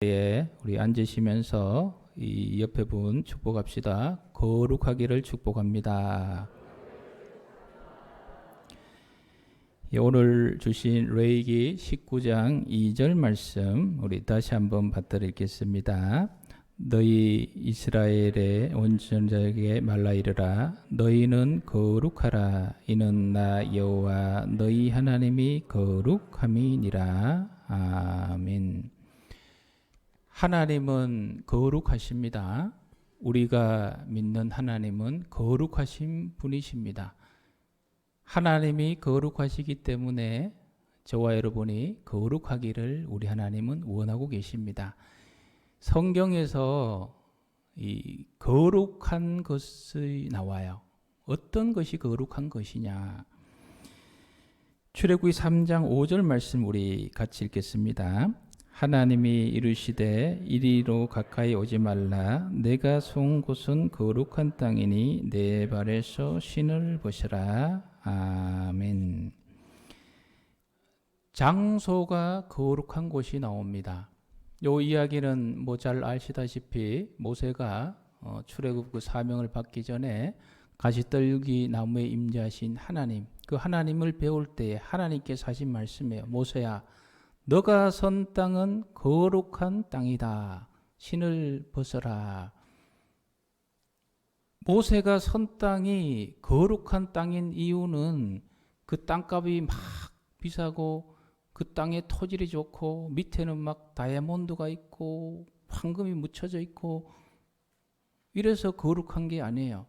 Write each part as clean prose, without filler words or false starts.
우리 앉으시면서 이 옆에 분 축복합시다. 거룩하기를 축복합니다. 오늘 주신 레위기 19장 2절 말씀 우리 다시 한번 받들어 읽겠습니다. 너희 이스라엘의 온전자에게 말라 이르라. 너희는 거룩하라. 이는 나 여호와 너희 하나님이 거룩함이니라. 아멘. 하나님은 거룩하십니다. 우리가 믿는 하나님은 거룩하신 분이십니다. 하나님이 거룩하시기 때문에 저와 여러분이 거룩하기를 우리 하나님은 원하고 계십니다. 성경에서 이 거룩한 것이 나와요. 어떤 것이 거룩한 것이냐? 출애굽기 3장 5절 말씀 우리 같이 읽겠습니다. 하나님이 이르시되 이리로 가까이 오지 말라. 내가 쏜 곳은 거룩한 땅이니 내 발에서 신을 벗으라. 아멘. 장소가 거룩한 곳이 나옵니다. 이 이야기는 잘 아시다시피 모세가 출애굽 그 사명을 받기 전에 가시떨기 나무에 임재하신 하나님, 그 하나님을 배울 때에 하나님께서 하신 말씀이에요. 모세야, 너가 선 땅은 거룩한 땅이다. 신을 벗어라. 모세가 선 땅이 거룩한 땅인 이유는 그 땅값이 막 비싸고 그 땅의 토질이 좋고 밑에는 막 다이아몬드가 있고 황금이 묻혀져 있고 이래서 거룩한 게 아니에요.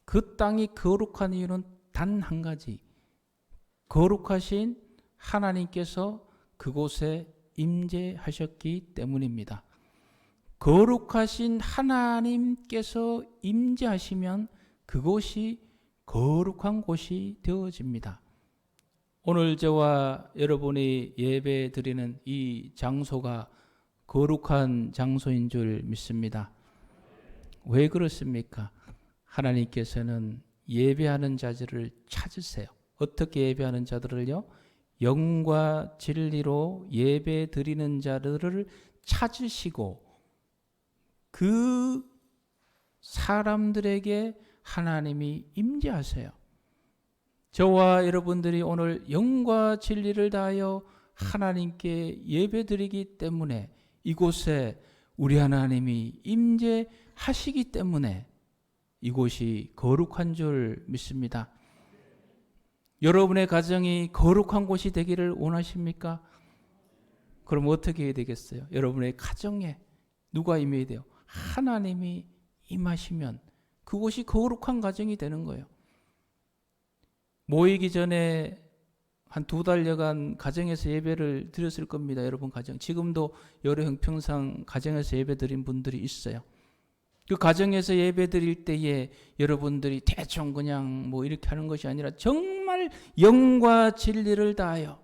그 땅이 거룩한 이유는 단 한 가지. 거룩하신 하나님께서 그곳에 임재하셨기 때문입니다. 거룩하신 하나님께서 임재하시면 그곳이 거룩한 곳이 되어집니다. 오늘 저와 여러분이 예배 드리는 이 장소가 거룩한 장소인 줄 믿습니다. 왜 그렇습니까? 하나님께서는 예배하는 자들을 찾으세요. 어떻게 예배하는 자들을요? 영과 진리로 예배 드리는 자들을 찾으시고 그 사람들에게 하나님이 임재하세요. 저와 여러분들이 오늘 영과 진리를 다하여 하나님께 예배 드리기 때문에 이곳에 우리 하나님이 임재하시기 때문에 이곳이 거룩한 줄 믿습니다. 여러분의 가정이 거룩한 곳이 되기를 원하십니까? 그럼 어떻게 해야 되겠어요? 여러분의 가정에 누가 임해야 돼요? 하나님이 임하시면 그곳이 거룩한 가정이 되는 거예요. 모이기 전에 한 2달여간 가정에서 예배를 드렸을 겁니다. 여러분 가정. 지금도 여러 형평상 가정에서 예배 드린 분들이 있어요. 그 가정에서 예배 드릴 때에 여러분들이 대충 그냥 이렇게 하는 것이 아니라 정말 영과 진리를 다하여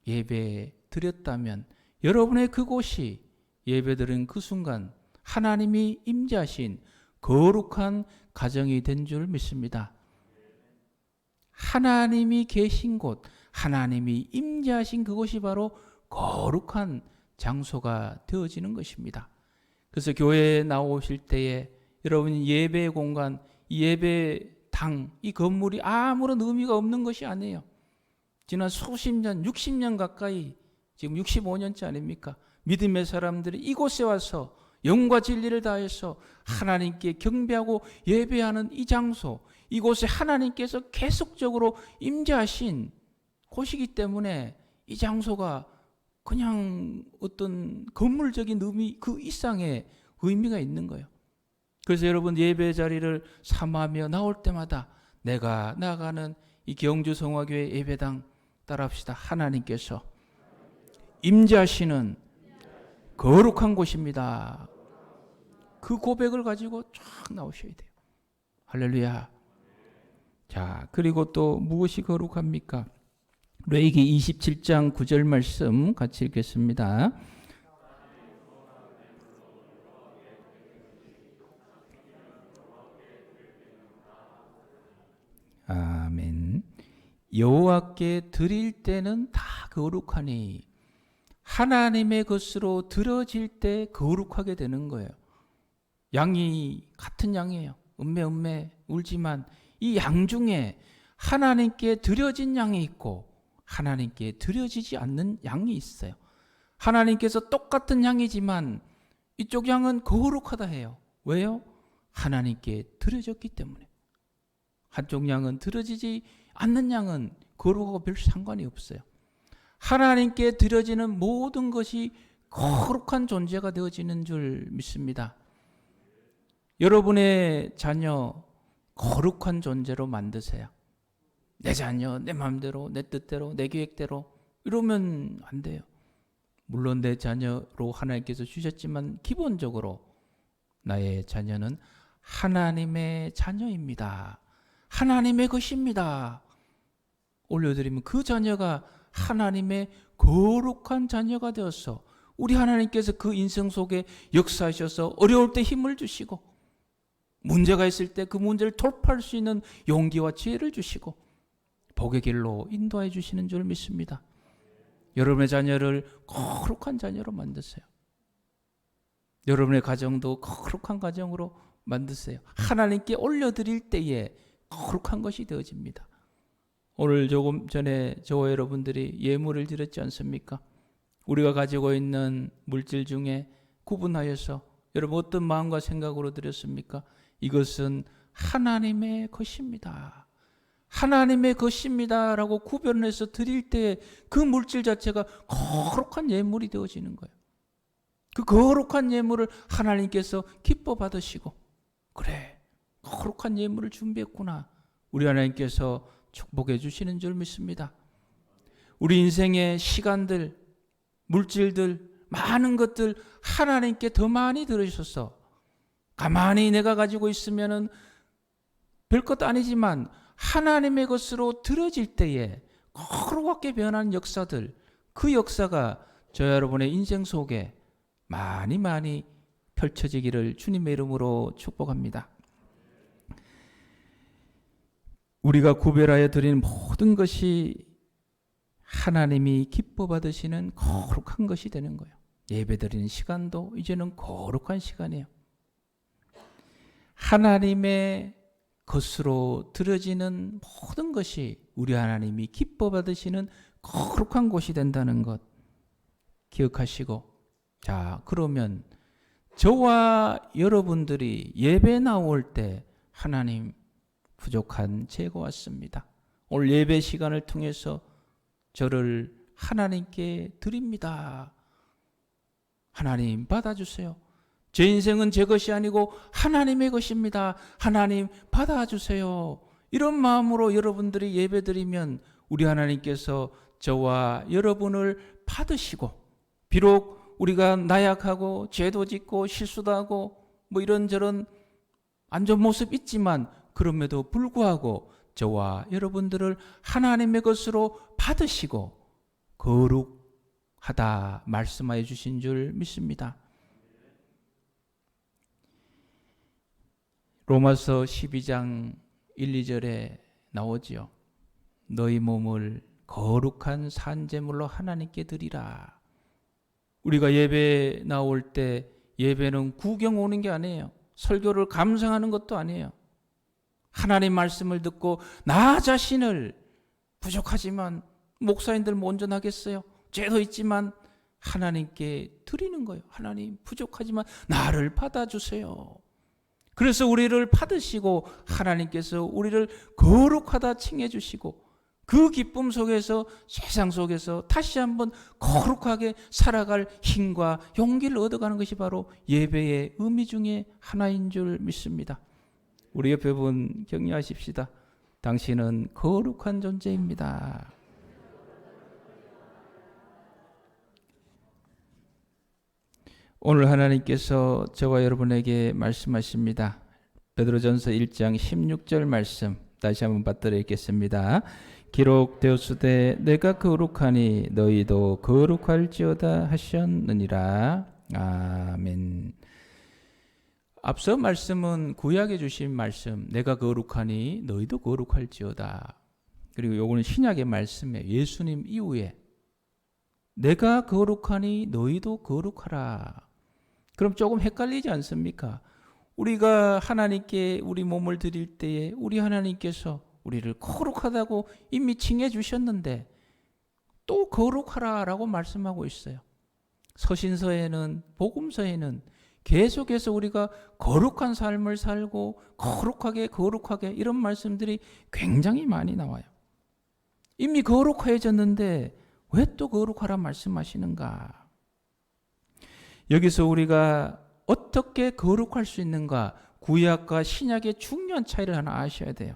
예배 드렸다면 여러분의 그곳이 예배 드린 그 순간 하나님이 임재하신 거룩한 가정이 된 줄 믿습니다. 하나님이 계신 곳, 하나님이 임재하신 그곳이 바로 거룩한 장소가 되어지는 것입니다. 그래서 교회에 나오실 때에 여러분 예배 공간, 예배당, 이 건물이 아무런 의미가 없는 것이 아니에요. 지난 수십 년, 60년 가까이, 지금 65년째 아닙니까? 믿음의 사람들이 이곳에 와서 영과 진리를 다해서 하나님께 경배하고 예배하는 이 장소, 이곳에 하나님께서 계속적으로 임재하신 곳이기 때문에 이 장소가 그냥 어떤 건물적인 의미 그 이상의 의미가 있는 거예요. 그래서 여러분 예배 자리를 삼하며 나올 때마다 내가 나가는 이 경주성화교회 예배당 따라합시다. 하나님께서 임재하시는 거룩한 곳입니다. 그 고백을 가지고 쫙 나오셔야 돼요. 할렐루야. 자, 그리고 또 무엇이 거룩합니까? 레위기 27장 9절 말씀 같이 읽겠습니다. 아멘. 여호와께 드릴 때는 다 거룩하니 하나님의 것으로 들어질 때 거룩하게 되는 거예요. 양이 같은 양이에요. 음매 울지만 이 양 중에 하나님께 드려진 양이 있고 하나님께 드려지지 않는 양이 있어요. 하나님께서 똑같은 양이지만 이쪽 양은 거룩하다 해요. 왜요? 하나님께 드려졌기 때문에. 한쪽 양은 드려지지 않는 양은 거룩하고 별 상관이 없어요. 하나님께 드려지는 모든 것이 거룩한 존재가 되어지는 줄 믿습니다. 여러분의 자녀 거룩한 존재로 만드세요. 내 자녀 내 마음대로 내 뜻대로 내 계획대로 이러면 안 돼요. 물론 내 자녀로 하나님께서 주셨지만 기본적으로 나의 자녀는 하나님의 자녀입니다. 하나님의 것입니다. 올려드리면 그 자녀가 하나님의 거룩한 자녀가 되어서 우리 하나님께서 그 인생 속에 역사하셔서 어려울 때 힘을 주시고 문제가 있을 때 그 문제를 돌파할 수 있는 용기와 지혜를 주시고 복의 길로 인도해 주시는 줄 믿습니다. 여러분의 자녀를 거룩한 자녀로 만드세요. 여러분의 가정도 거룩한 가정으로 만드세요. 하나님께 올려드릴 때에 거룩한 것이 되어집니다. 오늘 조금 전에 저와 여러분들이 예물을 드렸지 않습니까? 우리가 가지고 있는 물질 중에 구분하여서 여러분 어떤 마음과 생각으로 드렸습니까? 이것은 하나님의 것입니다. 하나님의 것입니다 라고 구별해서 드릴 때 그 물질 자체가 거룩한 예물이 되어지는 거예요. 그 거룩한 예물을 하나님께서 기뻐 받으시고 그래 거룩한 예물을 준비했구나. 우리 하나님께서 축복해 주시는 줄 믿습니다. 우리 인생의 시간들, 물질들, 많은 것들 하나님께 더 많이 들으셔서 가만히 내가 가지고 있으면은 별것도 아니지만 하나님의 것으로 들어질 때에 거룩하게 변하는 역사들, 그 역사가 저 여러분의 인생 속에 많이 펼쳐지기를 주님의 이름으로 축복합니다. 우리가 구별하여 드리는 모든 것이 하나님이 기뻐 받으시는 거룩한 것이 되는 거예요. 예배 드리는 시간도 이제는 거룩한 시간이에요. 하나님의 것으로 드려지는 모든 것이 우리 하나님이 기뻐 받으시는 거룩한 곳이 된다는 것 기억하시고, 자 그러면 저와 여러분들이 예배 나올 때 하나님 부족한 제가 왔습니다. 오늘 예배 시간을 통해서 저를 하나님께 드립니다. 하나님 받아주세요. 제 인생은 제 것이 아니고 하나님의 것입니다. 하나님 받아주세요. 이런 마음으로 여러분들이 예배드리면 우리 하나님께서 저와 여러분을 받으시고, 비록 우리가 나약하고 죄도 짓고 실수도 하고 뭐 이런저런 안 좋은 모습 있지만 그럼에도 불구하고 저와 여러분들을 하나님의 것으로 받으시고 거룩하다 말씀하여 주신 줄 믿습니다. 로마서 12장 1, 2절에 나오지요. 너희 몸을 거룩한 산제물로 하나님께 드리라. 우리가 예배 나올 때 예배는 구경 오는 게 아니에요. 설교를 감상하는 것도 아니에요. 하나님 말씀을 듣고 나 자신을 부족하지만 목사님들 뭐 온전하겠어요? 죄도 있지만 하나님께 드리는 거예요. 하나님 부족하지만 나를 받아주세요. 그래서 우리를 받으시고 하나님께서 우리를 거룩하다 칭해 주시고 그 기쁨 속에서 세상 속에서 다시 한번 거룩하게 살아갈 힘과 용기를 얻어가는 것이 바로 예배의 의미 중에 하나인 줄 믿습니다. 우리 옆에 분 격려하십시다. 당신은 거룩한 존재입니다. 오늘 하나님께서 저와 여러분에게 말씀하십니다. 베드로전서 1장 16절 말씀 다시 한번 받들어 읽겠습니다. 기록되었으되 내가 거룩하니 너희도 거룩할지어다 하셨느니라. 아멘. 앞서 말씀은 구약에 주신 말씀, 내가 거룩하니 너희도 거룩할지어다. 그리고 요거는 신약의 말씀이에요. 예수님 이후에 내가 거룩하니 너희도 거룩하라. 그럼 조금 헷갈리지 않습니까? 우리가 하나님께 우리 몸을 드릴 때에 우리 하나님께서 우리를 거룩하다고 이미 칭해 주셨는데 또 거룩하라라고 말씀하고 있어요. 서신서에는, 복음서에는 계속해서 우리가 거룩한 삶을 살고 거룩하게 이런 말씀들이 굉장히 많이 나와요. 이미 거룩해졌는데 왜 또 거룩하라 말씀하시는가? 여기서 우리가 어떻게 거룩할 수 있는가? 구약과 신약의 중요한 차이를 하나 아셔야 돼요.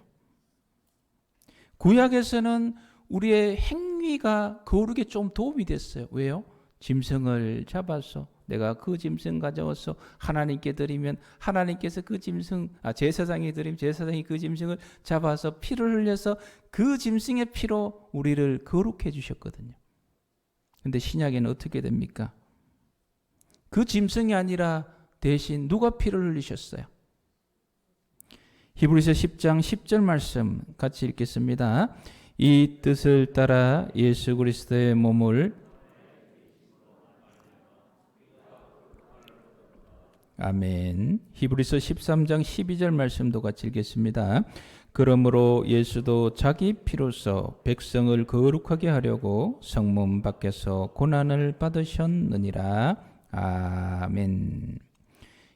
구약에서는 우리의 행위가 거룩에 좀 도움이 됐어요. 왜요? 짐승을 잡아서 내가 그 짐승 가져와서 하나님께 드리면 하나님께서 그 짐승, 제사장이 드리면 제사장이 그 짐승을 잡아서 피를 흘려서 그 짐승의 피로 우리를 거룩해 주셨거든요. 근데 신약에는 어떻게 됩니까? 그 짐승이 아니라 대신 누가 피를 흘리셨어요? 히브리서 10장 10절 말씀 같이 읽겠습니다. 이 뜻을 따라 예수 그리스도의 몸을 아멘. 히브리서 13장 12절 말씀도 같이 읽겠습니다. 그러므로 예수도 자기 피로써 백성을 거룩하게 하려고 성문 밖에서 고난을 받으셨느니라. 아멘.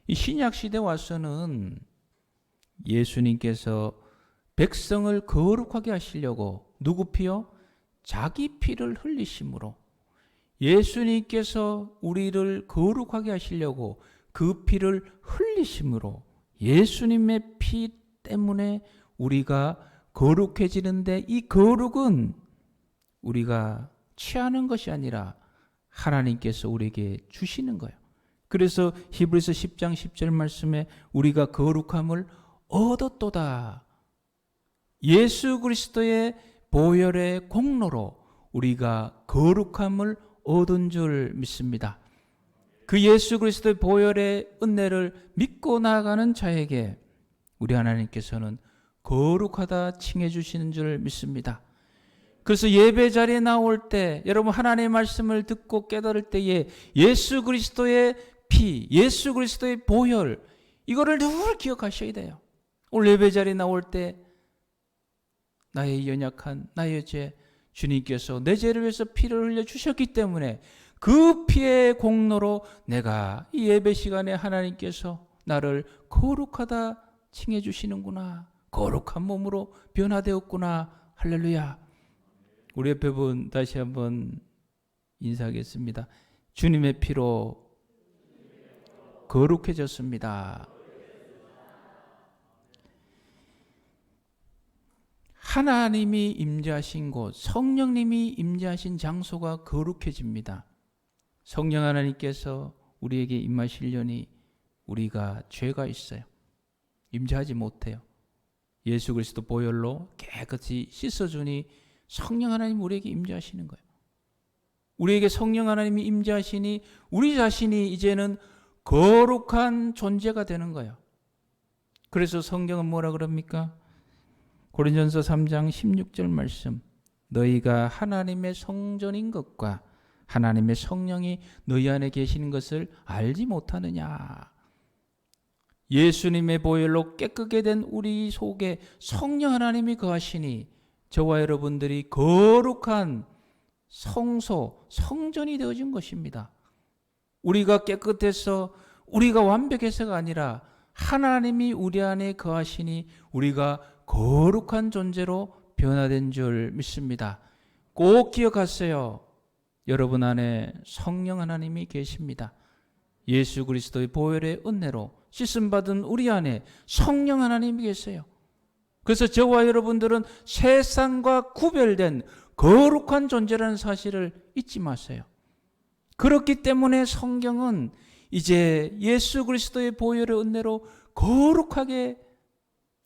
이 신약 시대 와서는 예수님께서 백성을 거룩하게 하시려고 누구 피요? 자기 피를 흘리심으로 예수님께서 우리를 거룩하게 하시려고 그 피를 흘리심으로 예수님의 피 때문에 우리가 거룩해지는데 이 거룩은 우리가 취하는 것이 아니라 하나님께서 우리에게 주시는 거예요. 그래서 히브리서 10장 10절 말씀에 우리가 거룩함을 얻었도다. 예수 그리스도의 보혈의 공로로 우리가 거룩함을 얻은 줄 믿습니다. 그 예수 그리스도의 보혈의 은혜를 믿고 나아가는 자에게 우리 하나님께서는 거룩하다 칭해 주시는 줄 믿습니다. 그래서 예배 자리에 나올 때 여러분 하나님의 말씀을 듣고 깨달을 때에 예수 그리스도의 피, 예수 그리스도의 보혈 이거를 늘 기억하셔야 돼요. 오늘 예배 자리에 나올 때 나의 연약한 나의 죄 주님께서 내 죄를 위해서 피를 흘려 주셨기 때문에 그 피의 공로로 내가 이 예배 시간에 하나님께서 나를 거룩하다 칭해 주시는구나. 거룩한 몸으로 변화되었구나. 할렐루야. 우리 옆에 분 다시 한번 인사하겠습니다. 주님의 피로 거룩해졌습니다. 하나님이 임재하신 곳, 성령님이 임재하신 장소가 거룩해집니다. 성령 하나님께서 우리에게 임하시려니 우리가 죄가 있어요. 임재하지 못해요. 예수 그리스도 보혈로 깨끗이 씻어주니 성령 하나님 우리에게 임재하시는 거예요. 우리에게 성령 하나님이 임재하시니 우리 자신이 이제는 거룩한 존재가 되는 거예요. 그래서 성경은 뭐라 그럽니까? 고린전서 3장 16절 말씀, 너희가 하나님의 성전인 것과 하나님의 성령이 너희 안에 계시는 것을 알지 못하느냐. 예수님의 보혈로 깨끗게 된 우리 속에 성령 하나님이 거하시니 저와 여러분들이 거룩한 성소, 성전이 되어진 것입니다. 우리가 깨끗해서 우리가 완벽해서가 아니라 하나님이 우리 안에 거하시니 우리가 거룩한 존재로 변화된 줄 믿습니다. 꼭 기억하세요. 여러분 안에 성령 하나님이 계십니다. 예수 그리스도의 보혈의 은혜로 씻음받은 우리 안에 성령 하나님이 계세요. 그래서 저와 여러분들은 세상과 구별된 거룩한 존재라는 사실을 잊지 마세요. 그렇기 때문에 성경은 이제 예수 그리스도의 보혈의 은혜로 거룩하게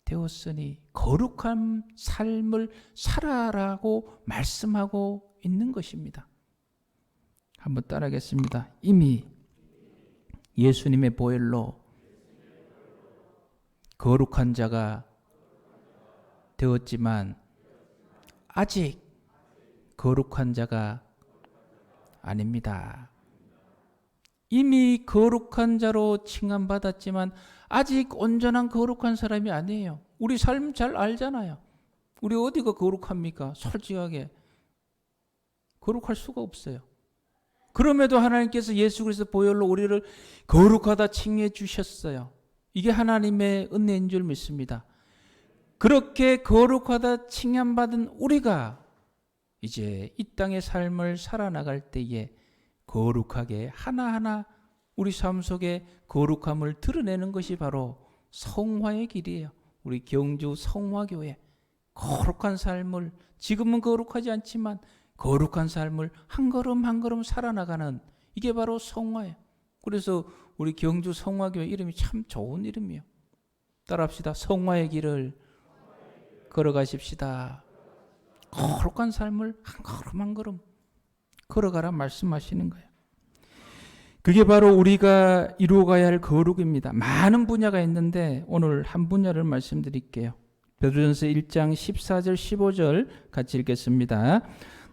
되었으니 거룩한 삶을 살아라고 말씀하고 있는 것입니다. 한번 따라하겠습니다. 이미 예수님의 보혈로 거룩한 자가 되었지만 아직 거룩한 자가 아닙니다. 이미 거룩한 자로 칭함받았지만 아직 온전한 거룩한 사람이 아니에요. 우리 삶 잘 알잖아요. 우리 어디가 거룩합니까? 솔직하게 거룩할 수가 없어요. 그럼에도 하나님께서 예수 그리스도 보혈로 우리를 거룩하다 칭해 주셨어요. 이게 하나님의 은혜인 줄 믿습니다. 그렇게 거룩하다 칭함받은 우리가 이제 이 땅의 삶을 살아나갈 때에 거룩하게 하나하나 우리 삶 속에 거룩함을 드러내는 것이 바로 성화의 길이에요. 우리 경주 성화교회 거룩한 삶을, 지금은 거룩하지 않지만 거룩한 삶을 한 걸음 한 걸음 살아나가는, 이게 바로 성화예요. 그래서 우리 경주 성화교회 이름이 참 좋은 이름이에요. 따라합시다. 성화의 길을 걸어가십시다. 거룩한 삶을 한 걸음 한 걸음 걸어가라 말씀하시는 거예요. 그게 바로 우리가 이루어가야 할 거룩입니다. 많은 분야가 있는데 오늘 한 분야를 말씀드릴게요. 베드로전서 1장 14절 15절 같이 읽겠습니다.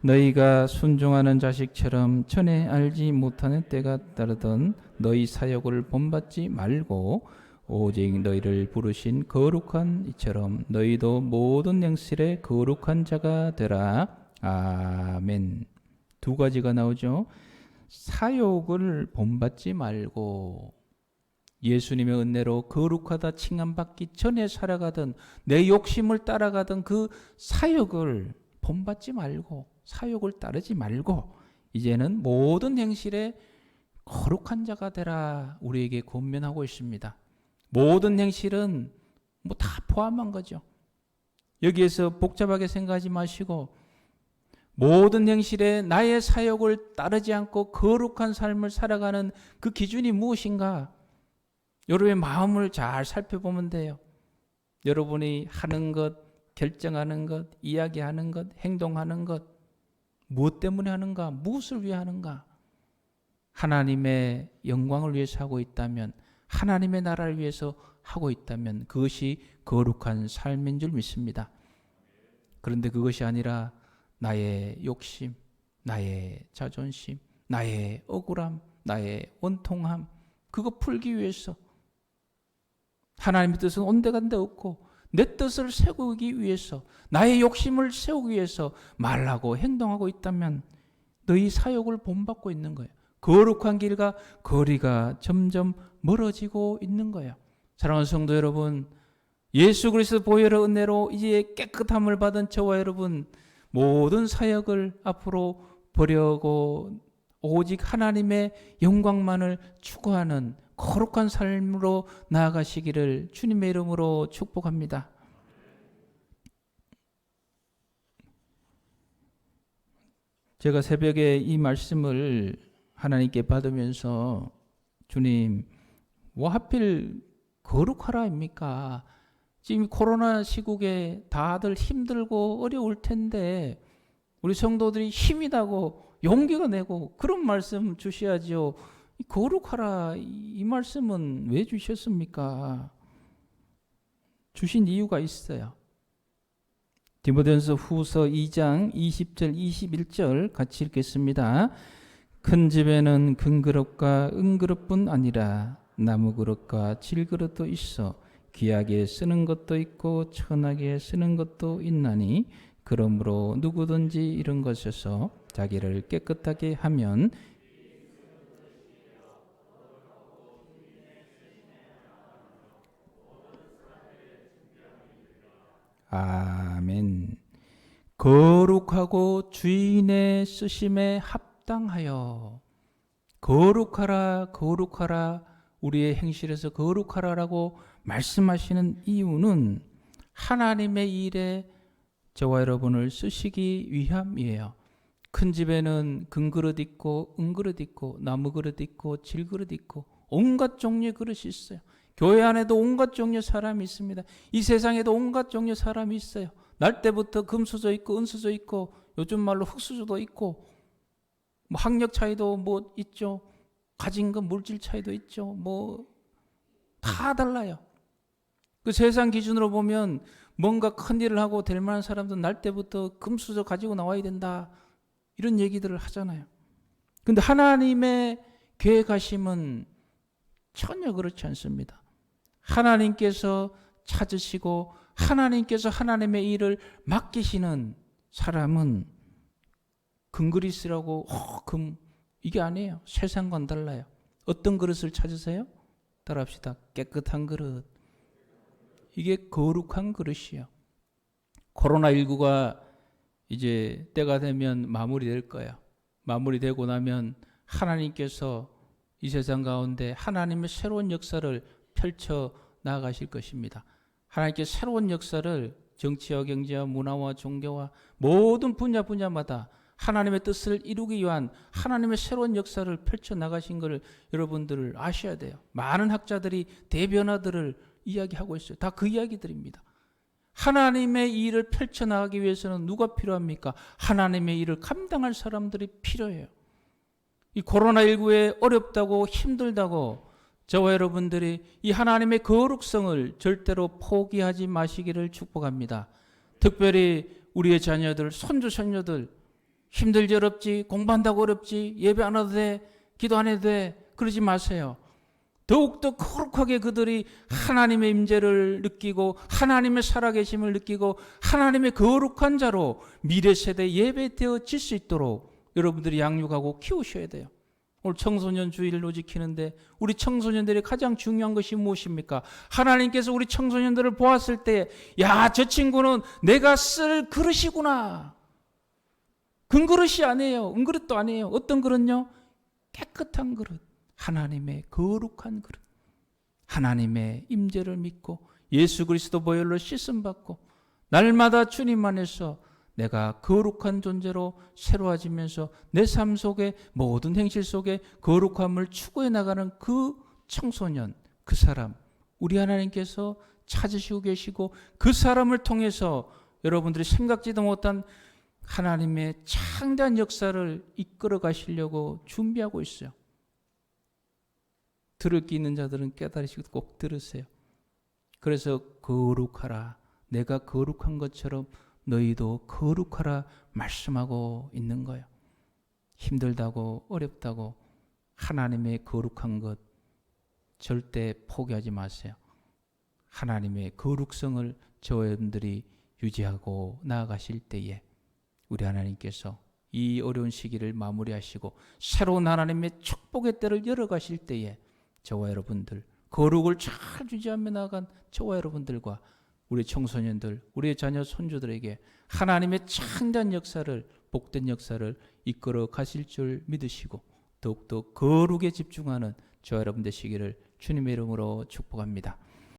너희가 순종하는 자식처럼 전에 알지 못하는 때가 따르던 너희 사역을 본받지 말고 오직 너희를 부르신 거룩한 이처럼 너희도 모든 행실에 거룩한 자가 되라. 아멘. 두 가지가 나오죠. 사욕을 본받지 말고, 예수님의 은혜로 거룩하다 칭함받기 전에 살아가던 내 욕심을 따라가던 그 사욕을 본받지 말고, 사욕을 따르지 말고 이제는 모든 행실에 거룩한 자가 되라 우리에게 권면하고 있습니다. 모든 행실은 뭐 다 포함한 거죠. 여기에서 복잡하게 생각하지 마시고 모든 행실에 나의 사욕을 따르지 않고 거룩한 삶을 살아가는 그 기준이 무엇인가? 여러분의 마음을 잘 살펴보면 돼요. 여러분이 하는 것, 결정하는 것, 이야기하는 것, 행동하는 것, 무엇 때문에 하는가? 무엇을 위해 하는가? 하나님의 영광을 위해서 하고 있다면, 하나님의 나라를 위해서 하고 있다면 그것이 거룩한 삶인 줄 믿습니다. 그런데 그것이 아니라 나의 욕심, 나의 자존심, 나의 억울함, 나의 원통함, 그거 풀기 위해서, 하나님의 뜻은 온데간데 없고 내 뜻을 세우기 위해서, 나의 욕심을 세우기 위해서 말하고 행동하고 있다면 너희 사욕을 본받고 있는 거예요. 거룩한 길과 거리가 점점 멀어지고 있는 거예요. 사랑하는 성도 여러분, 예수 그리스도 보혈의 은혜로 이제 깨끗함을 받은 저와 여러분, 모든 사역을 앞으로 버리고 오직 하나님의 영광만을 추구하는 거룩한 삶으로 나아가시기를 주님의 이름으로 축복합니다. 제가 새벽에 이 말씀을 하나님께 받으면서 주님, 뭐 하필 거룩하라입니까? 지금 코로나 시국에 다들 힘들고 어려울 텐데 우리 성도들이 힘이 나고 용기가 내고 그런 말씀 주셔야죠. 거룩하라 이 말씀은 왜 주셨습니까? 주신 이유가 있어요. 디모데전서 후서 2장 20절 21절 같이 읽겠습니다. 큰 집에는 큰 그릇과 은그릇뿐 아니라 나무 그릇과 질그릇도 있어 귀하게 쓰는 것도 있고 천하게 쓰는 것도 있나니 그러므로 누구든지 이런 것에서 자기를 깨끗하게 하면 아멘. 거룩하고 주인의 쓰심에 합당하여 거룩하라 거룩하라 우리의 행실에서 거룩하라라고 말씀하시는 이유는 하나님의 일에 저와 여러분을 쓰시기 위함이에요. 큰 집에는 금그릇 있고 은그릇 있고 나무그릇 있고 질그릇 있고 온갖 종류의 그릇이 있어요. 교회 안에도 온갖 종류의 사람이 있습니다. 이 세상에도 온갖 종류의 사람이 있어요. 날 때부터 금수저 있고 은수저 있고 요즘 말로 흙수저도 있고 뭐 학력 차이도 뭐 있죠. 가진 것 물질 차이도 있죠. 뭐 다 달라요. 그 세상 기준으로 보면 뭔가 큰 일을 하고 될 만한 사람들은 날 때부터 금수저 가지고 나와야 된다. 이런 얘기들을 하잖아요. 근데 하나님의 계획하심은 전혀 그렇지 않습니다. 하나님께서 찾으시고 하나님께서 하나님의 일을 맡기시는 사람은 금그리스라고 금 이게 아니에요. 세상과는 달라요. 어떤 그릇을 찾으세요? 따라합시다. 깨끗한 그릇. 이게 거룩한 그릇이요. 코로나19가 이제 때가 되면 마무리될 거예요. 마무리되고 나면 하나님께서 이 세상 가운데 하나님의 새로운 역사를 펼쳐 나가실 것입니다. 하나님께서 새로운 역사를 정치와 경제와 문화와 종교와 모든 분야마다 하나님의 뜻을 이루기 위한 하나님의 새로운 역사를 펼쳐 나가신 것을 여러분들 아셔야 돼요. 많은 학자들이 대변화들을 이야기하고 있어요. 다 그 이야기들입니다. 하나님의 일을 펼쳐 나가기 위해서는 누가 필요합니까? 하나님의 일을 감당할 사람들이 필요해요. 이 코로나19에 어렵다고 힘들다고 저와 여러분들이 이 하나님의 거룩성을 절대로 포기하지 마시기를 축복합니다. 특별히 우리의 자녀들, 손주, 손녀들 힘들지 어렵지, 공부한다고 어렵지, 예배 안 와도 돼, 기도 안 해도 돼, 그러지 마세요. 더욱더 거룩하게 그들이 하나님의 임재를 느끼고 하나님의 살아계심을 느끼고 하나님의 거룩한 자로 미래 세대에 예배되어질 수 있도록 여러분들이 양육하고 키우셔야 돼요. 오늘 청소년 주일로 지키는데 우리 청소년들이 가장 중요한 것이 무엇입니까? 하나님께서 우리 청소년들을 보았을 때 야, 저 친구는 내가 쓸 그릇이구나. 금그릇이 아니에요. 은그릇도 아니에요. 어떤 그릇요? 깨끗한 그릇. 하나님의 거룩한 그릇. 하나님의 임재를 믿고 예수 그리스도 보혈로 씻음 받고 날마다 주님 안에서 내가 거룩한 존재로 새로워지면서 내 삶 속에 모든 행실 속에 거룩함을 추구해 나가는 그 청소년, 그 사람, 우리 하나님께서 찾으시고 계시고 그 사람을 통해서 여러분들이 생각지도 못한 하나님의 창대한 역사를 이끌어 가시려고 준비하고 있어요. 들을 기 있는 자들은 깨달으시고 꼭 들으세요. 그래서 거룩하라. 내가 거룩한 것처럼 너희도 거룩하라 말씀하고 있는 거예요. 힘들다고 어렵다고 하나님의 거룩한 것 절대 포기하지 마세요. 하나님의 거룩성을 저와 여러분들이 유지하고 나아가실 때에 우리 하나님께서 이 어려운 시기를 마무리하시고 새로운 하나님의 축복의 때를 열어가실 때에 저와 여러분들 거룩을 잘 유지하며 나아간 저와 여러분들과 우리 청소년들, 우리의 자녀 손주들에게 하나님의 창대한 역사를, 복된 역사를 이끌어 가실 줄 믿으시고 더욱더 거룩에 집중하는 저와 여러분 되시기를 주님의 이름으로 축복합니다.